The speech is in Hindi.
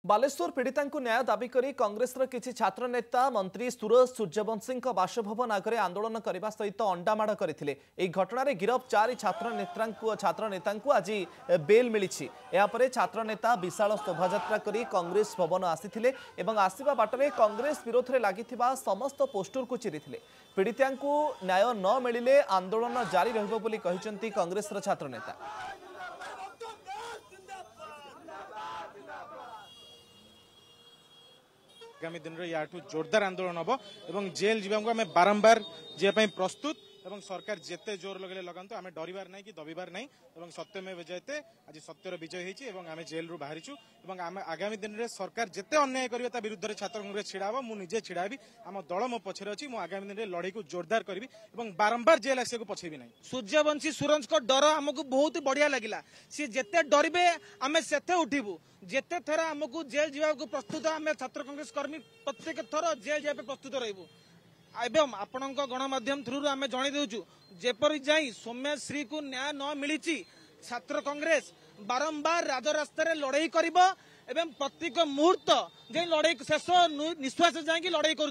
बालेश्वर पीड़िता न्याय दाबी करी कांग्रेसर किछि छात्र नेता मंत्री सूरज सूर्यवंशी बासभवन आगे आंदोलन करने सहित अंडामाड़ करते। घटना गिरफ 4 छात्र नेता आज बेल मिली। यापर छात्र नेता विशाल शोभायात्रा करी कांग्रेस भवन आसी आसवा बाटरे कांग्रेस विरोध में लगी समस्त पोस्टर को चिरी। पीड़िता न्याय न मिले आंदोलन जारी रही कांग्रेस छात्र नेता। आगामी दिन में याठू जोरदार आंदोलन हम और जेल जावाक आम बारंबार जावाई प्रस्तुत और सरकार जिते जोर लगे लगातु आम डरबार ना कि दबिबार ना और सत्यमेव जयते आज सत्यर विजय होती आम जेल रू बाहरीचु और आम आगामी दिन में सरकार जिते अन्याय करेंगे विरुद्ध छात्र कांग्रेस छिड़ा हम मुझे छिड़ाबी आम दल मो पछरे अच्छी आगामी दिन में लड़ाई को जोरदार करी और बारंबार जेल आसा पछेबी ना। सूर्यवंशी सूरज को डर आमको बहुत बढ़िया लगिला। सी जिते डरबे आम से उठू जिते थर आमको जेल जावाक प्रस्तुत आम छात्र कांग्रेस कर्मी प्रत्येक थर जेल जावाक प्रस्तुत रही। एवं आपण गणमाध्यम थ्रु आम जन देचु जेपरी जाई सौम्यश्री को न्याय न मिली छात्र कांग्रेस बारंबार राजरास्तार लड़ाई कर प्रत्येक मुहूर्त जे लड़ाई शेष निश्वास जाकि लड़ाई कर।